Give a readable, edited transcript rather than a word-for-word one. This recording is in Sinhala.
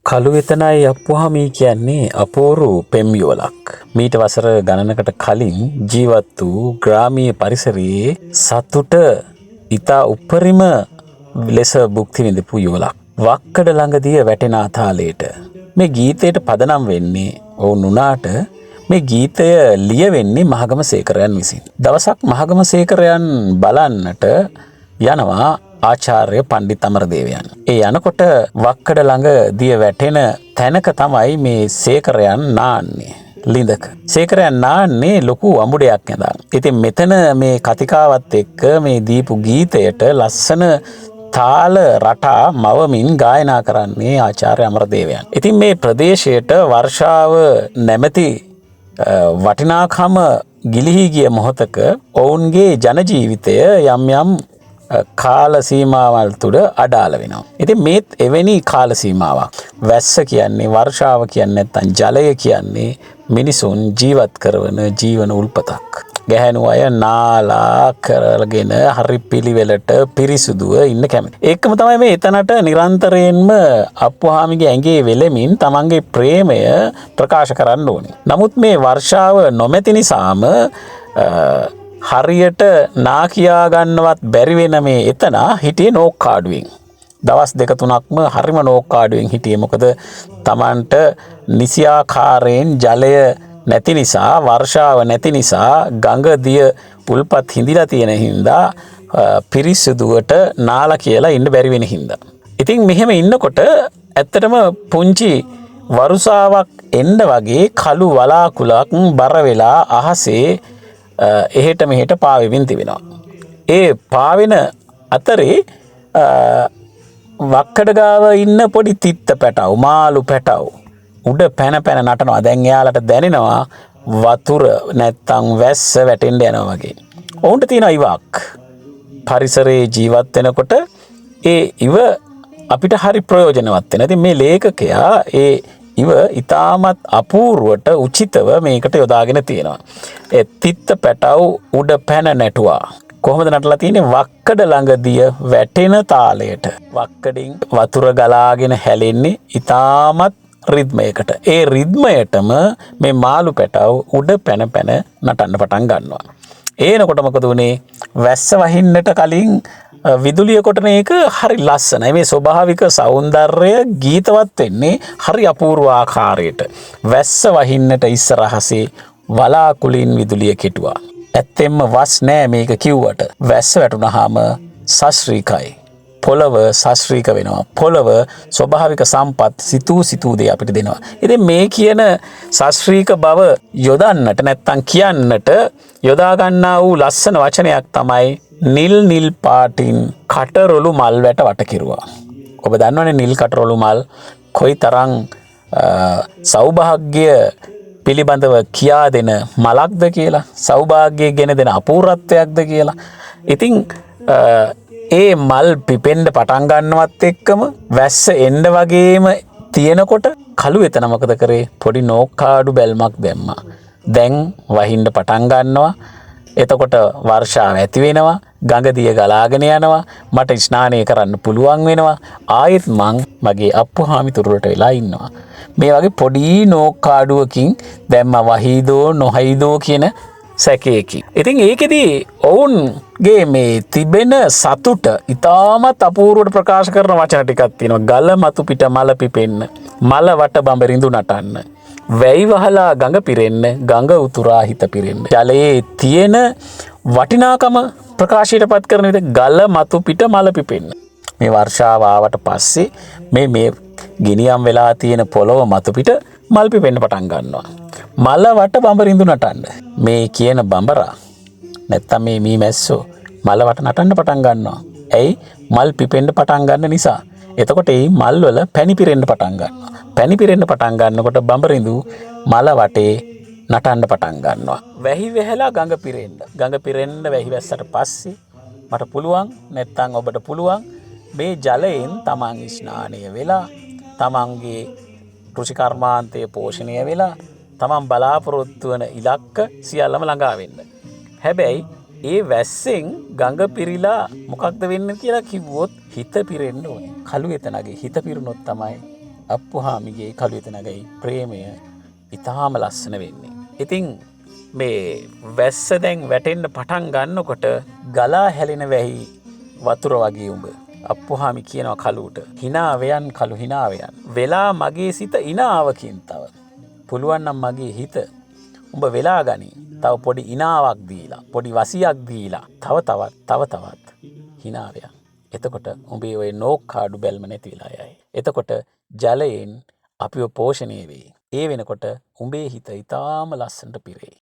කළු වෙතනයි අප්පුහාමි කියන්නේ අපූරු පෙම් යුවලක්. මීට වසර ගණනකට කලින් ජීවත් වූ ග්‍රාමීය පරිසරයේ සතුට ඉතා උපරිම ලෙස භුක්ති විඳපු යුවලක්. වක්කඩ ළඟදිය වැටෙන අතාලයට මේ ගීතයට පදනම් වෙන්නේ ඔවුන් වුණාට මේ ගීතය ලියවෙන්නේ මහගමසේකරයන් විසින්. දවසක් මහගමසේකරයන් බලන්නට යනවා ආචාර්ය පණ්ඩිත අමරදේවයන්. ඒ යනකොට වක්කඩ ළඟ දිය වැටෙන තැනක තමයි මේ සේකරයන් නාන්නේ. ලිඳක. සේකරයන් නාන්නේ ලොකු අඹුඩයක් ඇඳන්. ඉතින් මෙතන මේ කතිකාවත් එක්ක මේ දීපු ගීතයට ලස්සන තාල රටා මවමින් ගායනා කරන්නේ ආචාර්ය අමරදේවයන්. ඉතින් මේ ප්‍රදේශයට වර්ෂාව නැමැති වටිනාකම ගිලිහි ගිය මොහොතක ඔවුන්ගේ ජනජීවිතය යම් යම් කාල සීමාවල් තුළ අඩාල වෙනවා. ඉතින් මේත් එවැනි කාල සීමාවක්. වැස්ස කියන්නේ වර්ෂාව කියන්නේ නැත්නම් ජලය කියන්නේ මිනිසුන් ජීවත් කරන ජීවන උල්පතක්. ගැහැණු අය නාලා කරගෙන හරි පිළිවෙලට පිරිසුදුව ඉන්න කැමති. ඒකම තමයි මේ එතනට නිරන්තරයෙන්ම අප්පුහාමිගේ ඇඟේ වෙලෙමින් තමන්ගේ ප්‍රේමය ප්‍රකාශ කරන්න ඕනේ. නමුත් මේ වර්ෂාව නොමැති නිසාම හරියට නා කියා ගන්නවත් බැරි වෙන මේ එතන හිටියේ නෝක්කාඩුවෙන්. දවස් දෙක තුනක්ම හරිම නෝක්කාඩුවෙන් හිටියේ. මොකද තමන්ට නිසියාකාරයෙන් ජලය නැති නිසා, වර්ෂාව නැති නිසා, ගඟ දිය උල්පත් හිඳිලා තියෙන හින්දා පිරිසුදුවට නාලා කියලා ඉන්න බැරි වෙන හින්දා. ඉතින් මෙහෙම ඉන්නකොට ඇත්තටම පුංචි වරුසාවක් එන්න වගේ කළු වලාකුලක් බර වෙලා අහසේ එහෙට මෙහෙට පාවෙමින් තිබෙනවා. ඒ පාවෙන අතරේ වක්කඩ ගාව ඉන්න පොඩි තිත්ත පැටව්, මාළු පැටව් උඩ පැන පැන නටනවා. දැන් එයාලට දැනෙනවා වතුර නැත්තම් වැස්ස වැටෙන්න යනවා වගේ. ඔවුන්ට තියෙන ඉවක්. පරිසරයේ ජීවත් වෙනකොට ඒ ඉව අපිට හරි ප්‍රයෝජනවත් වෙනවා. ඉතින් මේ ලේඛකයා ඒ ඉව ඊටමත් අපූර්වට උචිතව මේකට යොදාගෙන තියෙනවා. ඒ තිත්ත පැටව් උඩ පැන නැටුවා. කොහොමද නටලා තියෙන්නේ? වක්කඩ ළඟදිය වැටෙන තාලයට. වක්කඩින් වතුර ගලාගෙන හැලෙන්නේ ඊටමත් රිද්මයකට. ඒ රිද්මයටම මේ මාළු පැටව් උඩ පැන පැන නටන්න පටන් ගන්නවා. ඒනකොට මොකද උනේ? වැස්ස වහින්නට කලින් විදුලිය කොටන එක හරි ලස්සනයි. මේ ස්වභාවික සෞන්දර්යය ගීතවත් වෙන්නේ හරි අපූර්ව ආකාරයට. වැස්ස වහින්නට ඉස්සරහසේ වලාකුලින් විදුලිය කෙටුවා. ඇත්තෙන්ම වස් නෑ මේක කිව්වට. වැස්ස වැටුනහම සශ්‍රීකයි. පොළව සශ්‍රීක වෙනවා. පොළව ස්වභාවික සම්පත් සිතූ දේ අපිට දෙනවා. ඉතින් මේ කියන සශ්‍රීක බව යොදන්නට නැත්තම් කියන්නට යොදා ගන්නා වූ ලස්සන වචනයක් තමයි නිල් පාටින් කටරොළු මල් වැට වට කෙරුවා. ඔබ දන්නවනේ නිල් කටරොළු මල් කොයිතරම් සෞභාග්‍ය පිළිබඳව කියා දෙන මලක්ද කියලා, සෞභාග්‍ය ගෙන දෙන අපූර්වත්වයක්ද කියලා. ඉතින් ඒ මල් පිපෙන්න පටන් ගන්නවත් එක්කම වැස්ස එන්න වගේම තියෙනකොට කළු එතන මොකද කරේ? පොඩි නෝක්කාඩු බැල්මක් දැම්මා. දැන් වහින්න පටන් ගන්නවා. එතකොට වර්ෂාව ඇති වෙනවා. ගඟ දිය ගලාගෙන යනවා. මට ස්නානය කරන්න පුළුවන් වෙනවා. ආයෙත් මං මගේ අප්පුහාමි තුරුලට වෙලා ඉන්නවා. මේ වගේ පොඩි නෝක්කාඩුවකින් දැම්ම වහීදෝ නොහයිදෝ කියන සැකයකින්. ඉතින් ඒකෙදි ඔවුන්ගේ මේ තිබෙන සතුට ඉතාමත් අපූර්වට ප්‍රකාශ කරන වචන ටිකක් තියෙනවා. ගල මතු පිට මල පිපෙන්න, මල වට බඹරිඳු නටන්න, වැයි වහලා ගඟ පිරෙන්න, ගඟ උතුරා හිත පිරෙන්න. ජලයේ තියෙන වටිනාකම ප්‍රකාශයටපත් කරන විදිහ ගල මතු පිට මල පිපෙන්න. මේ වර්ෂාව ආවට පස්සේ මේ ගිනියම් වෙලා තියෙන පොළොව මතු පිට මල් පිපෙන්න පටන් ගන්නවා. මල වට බඹරිඳු නටන්න. මේ කියන බඹරා නැත්තම් මේ මීමැස්සෝ මල වට නටන්න පටන් ගන්නවා. ඇයි? මල් පිපෙන්න පටන් ගන්න නිසා. එතකොට මේ මල් වල පැණි පිරෙන්න පටන් ගන්නවා. පැණි පිරෙන්න පටන් ගන්නකොට බඹරිඳු මල වටේ නටන්න පටන් ගන්නවා. වැහි වැහැලා ගඟ පිරෙන්න. ගඟ පිරෙන්න වැහි වැස්සට පස්සේ මට පුළුවන් නැත්තම් ඔබට පුළුවන් මේ ජලයෙන් තමන් ස්නානය වෙලා, තමන්ගේ කෘෂිකර්මාන්තය පෝෂණය වෙලා, තමන් බලාපොරොත්තු වන ඉලක්ක සියල්ලම ළඟා වෙන්න. හැබැයි ඒ වැස්සෙන් ගඟ පිරීලා මොකක්ද වෙන්නේ කියලා කිව්වොත් හිත පිරෙන්න ඕනේ. කළු එතනගේ හිත පිරුණොත් තමයි අප්පුහාමිගේ කළුවෙත නගයි ප්‍රේමය ඉතාම ලස්සන වෙන්නේ. ඉතින් මේ වැස්ස දැන් වැටෙන්න පටන් ගන්නකොට ගලා හැලෙන වැහි වතුර වගේ උඹ. අප්පුහාමි කියනවා කළුට හිනාවයන් කළු හිනාවයන්. වෙලා මගේ සිත ඉනාවකින් තව. පුළුවන්නම් මගේ හිත උඹ වෙලා ගනි. තව පොඩි ඉනාවක් දීලා පොඩි වසියක් දීලා තව තවත් හිනාවයන්. එතකොට උඹේ ඔය නෝක්කාඩු බැල්ම නැති වෙලා යයි. එතකොට ජලයෙන් අපිව පෝෂණය වෙයි. ඒ වෙනකොට උඹේ හිත ඉතාම ලස්සනට පිරෙයි.